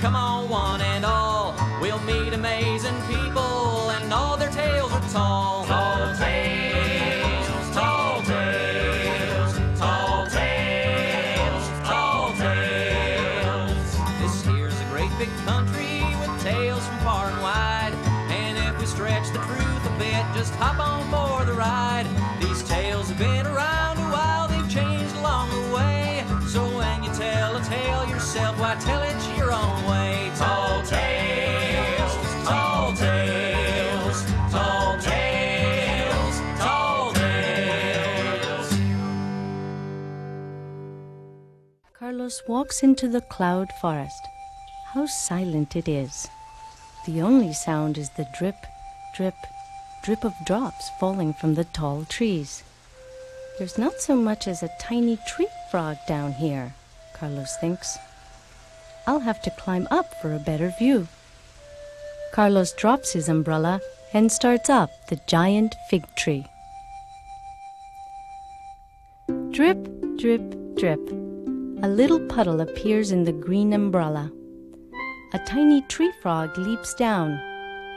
Come on, one and all, we'll meet amazing people, and all their tales are tall. Tall tales, tall tales, tall tales, tall tales. This here's a great big country with tales from far and wide, and if we stretch the truth a bit, just hop on for the ride. These tales have been around a while, they've changed along the way, so when you tell a tale yourself, why tell it your own way. Tall tales, tall tales, tall tales, tall tales. Carlos walks into the cloud forest. How silent it is. The only sound is the drip, drip, drip of drops falling from the tall trees. There's not so much as a tiny tree frog down here, Carlos thinks. I'll have to climb up for a better view. Carlos drops his umbrella and starts up the giant fig tree. Drip, drip, drip. A little puddle appears in the green umbrella. A tiny tree frog leaps down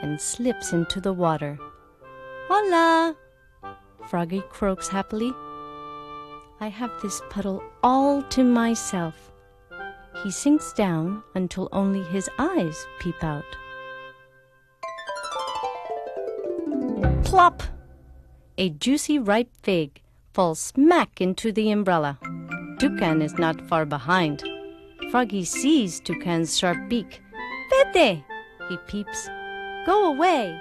and slips into the water. Hola! Froggy croaks happily. I have this puddle all to myself. He sinks down until only his eyes peep out. Plop! A juicy ripe fig falls smack into the umbrella. Toucan is not far behind. Froggy sees Toucan's sharp beak. Vete! He peeps. Go away!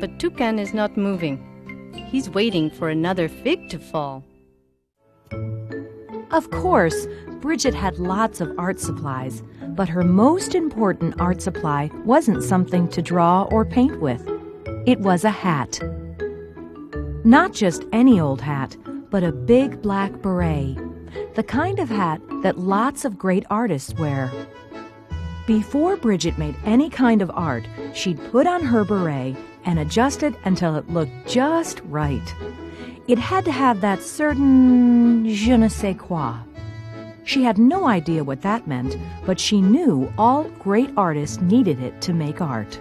But Toucan is not moving. He's waiting for another fig to fall. Of course, Bridget had lots of art supplies, but her most important art supply wasn't something to draw or paint with. It was a hat. Not just any old hat, but a big black beret, the kind of hat that lots of great artists wear. Before Bridget made any kind of art, she'd put on her beret and adjust it until it looked just right. It had to have that certain je ne sais quoi. She had no idea what that meant, but she knew all great artists needed it to make art.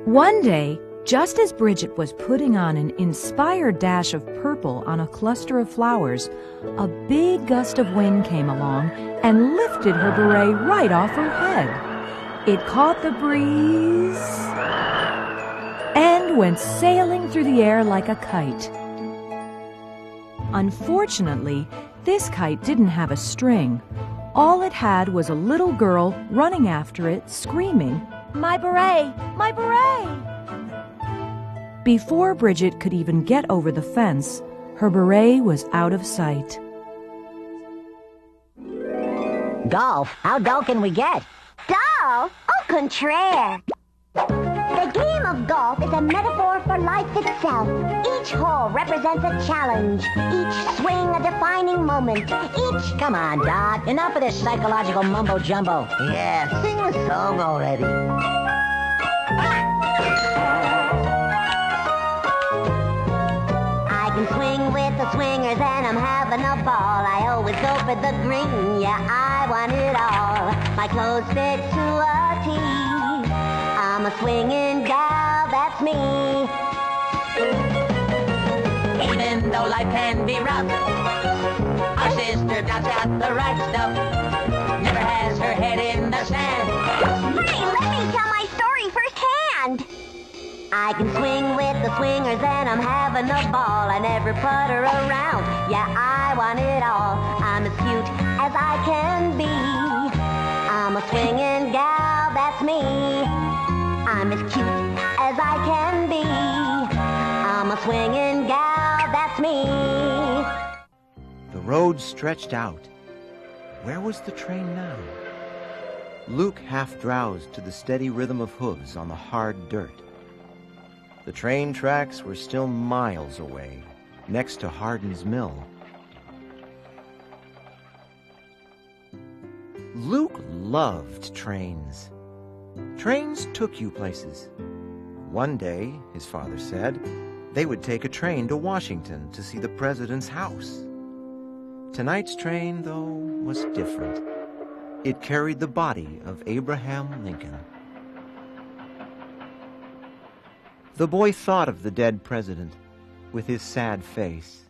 One day, just as Bridget was putting on an inspired dash of purple on a cluster of flowers, a big gust of wind came along and lifted her beret right off her head. It caught the breeze and went sailing through the air like a kite. Unfortunately, this kite didn't have a string. All it had was a little girl running after it, screaming, "My beret! My beret!" Before Bridget could even get over the fence, her beret was out of sight. Golf? How dull can we get? Dull? Au contraire. The game of golf is a metaphor for life itself. Each hole represents a challenge. Each swing a defining moment. Come on, Doc. Enough of this psychological mumbo-jumbo. Yeah, sing the song already. I can swing with the swingers and I'm having a ball. I always go for the green, yeah, I want it all. My clothes fit to a T. I'm a swinging gal, that's me. Even though life can be rough, our sister Dot's got the right stuff. Never has her head in the sand. Hey, let me tell my story firsthand. I can swing with the swingers and I'm having a ball. I never putter around, yeah, I want it all. I'm as cute as I can be. I'm a swinging gal, that's me. I'm as cute as I can be. I'm a swinging gal, that's me. The road stretched out. Where was the train now? Luke half drowsed to the steady rhythm of hooves on the hard dirt. The train tracks were still miles away, next to Hardin's mill. Luke loved trains. Trains took you places. One day, his father said, they would take a train to Washington to see the president's house. Tonight's train, though, was different. It carried the body of Abraham Lincoln. The boy thought of the dead president with his sad face.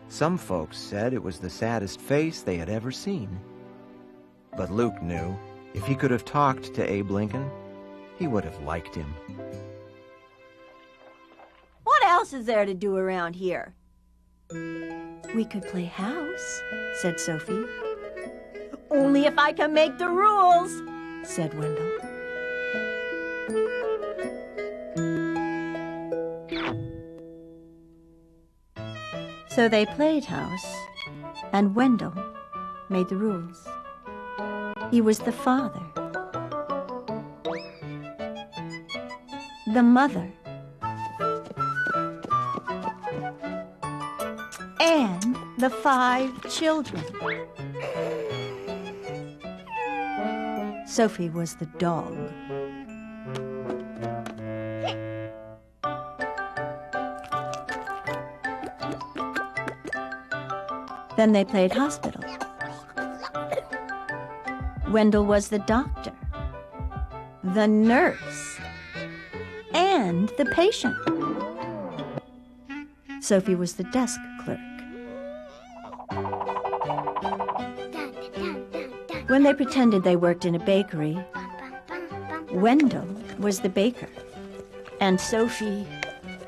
Some folks said it was the saddest face they had ever seen. But Luke knew if he could have talked to Abe Lincoln, he would have liked him. What else is there to do around here? We could play house, said Sophie. Only if I can make the rules, said Wendell. So they played house, and Wendell made the rules. He was the father, the mother, and the 5 children. Sophie was the dog. Then they played hospital. Wendell was the doctor, the nurse, and the patient. Sophie was the desk clerk. When they pretended they worked in a bakery, Wendell was the baker, and Sophie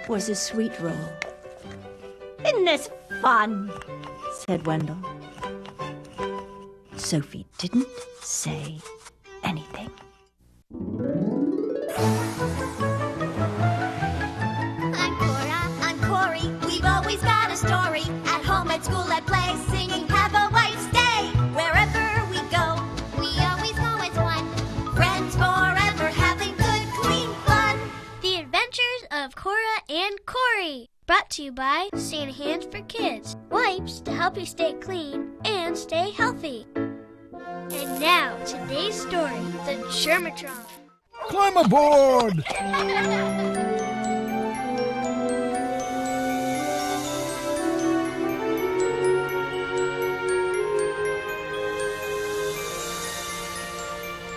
was a sweet roll. Isn't this fun? Said Wendell. Sophie didn't say anything. I'm Cora, I'm Corey. We've always got a story. At home, at school, at play, singing "Have a Wife's Day." Wherever we go, we always go as one. Friends forever, having good, clean fun. The Adventures of Cora and Corey. Brought to you by Santa Hands for Kids. Wipes to help you stay clean and stay healthy. And now, today's story, the Germatron. Climb aboard!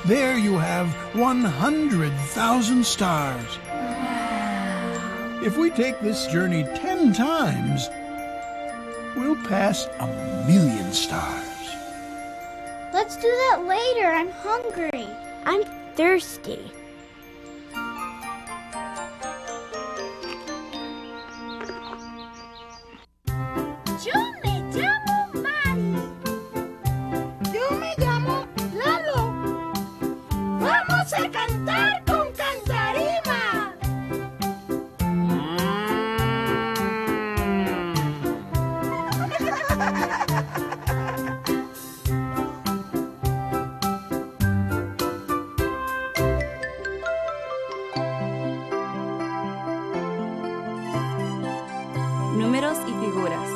There you have 100,000 stars. If we take this journey 10 times, we'll pass 1,000,000 stars. Let's do that later. I'm hungry. I'm thirsty. Yo me llamo Mari. Yo me llamo Lalo. Vamos a cantar con cantarima. Números y figuras.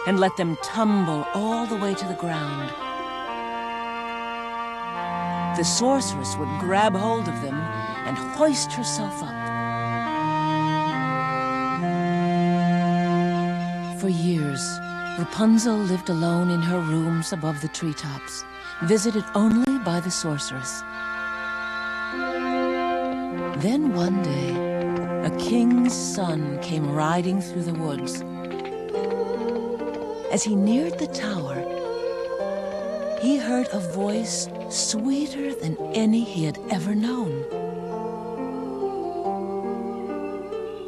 And let them tumble all the way to the ground. The sorceress would grab hold of them and hoist herself up. For years, Rapunzel lived alone in her rooms above the treetops, visited only by the sorceress. Then one day, a king's son came riding through the woods. As he neared the tower, he heard a voice sweeter than any he had ever known.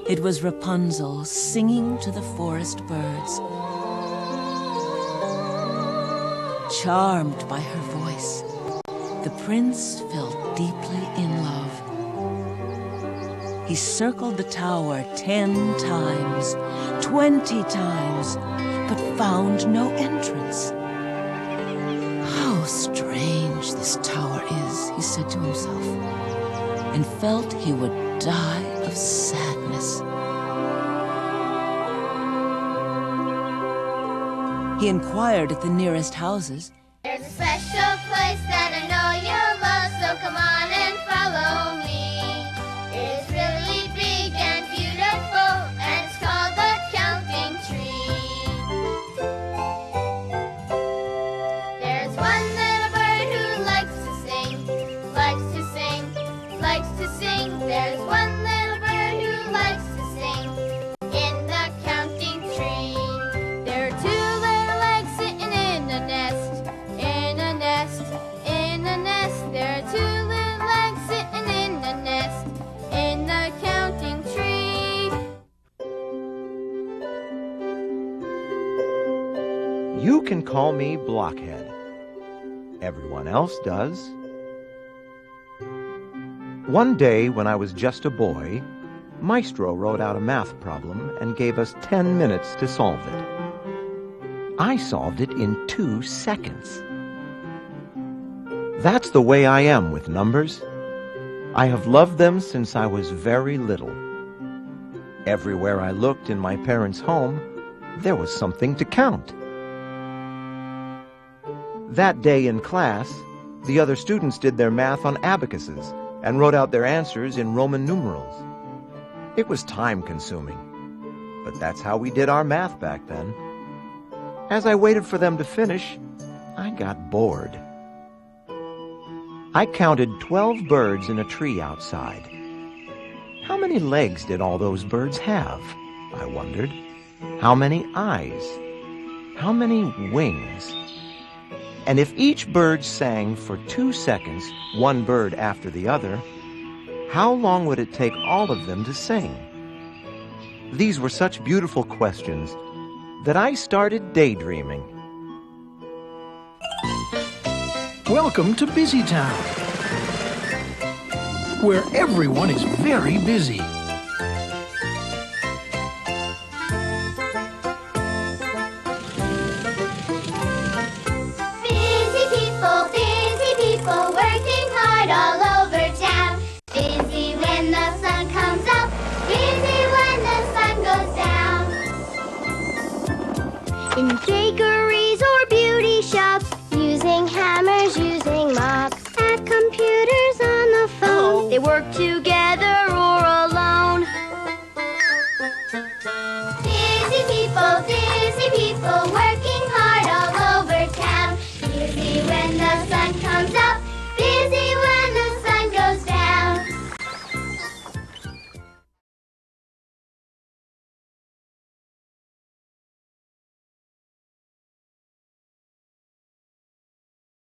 It was Rapunzel singing to the forest birds. Charmed by her voice, the prince fell deeply in love. He circled the tower 10 times, 20 times, but found no entrance. How strange this tower is, he said to himself, and felt he would die of sadness. He inquired at the nearest houses. There's a special place that I know you'll love, so come on and follow me. It's really big and beautiful, and it's called the Counting Tree. There's one little bird who likes to sing, likes to sing, likes to sing. There's one little bird who likes to sing in the counting tree. There are two little eggs sitting in a nest, in a nest, in a nest. There are two little eggs sitting in a nest, in the counting tree. You can call me Blockhead. Everyone else does. One day, when I was just a boy, Maestro wrote out a math problem and gave us 10 minutes to solve it. I solved it in 2 seconds. That's the way I am with numbers. I have loved them since I was very little. Everywhere I looked in my parents' home, there was something to count. That day in class, the other students did their math on abacuses and wrote out their answers in Roman numerals. It was time-consuming, but that's how we did our math back then. As I waited for them to finish, I got bored. I counted 12 birds in a tree outside. How many legs did all those birds have? I wondered. How many eyes? How many wings? And if each bird sang for 2 seconds, one bird after the other, how long would it take all of them to sing? These were such beautiful questions that I started daydreaming. Welcome to Busy Town, where everyone is very busy.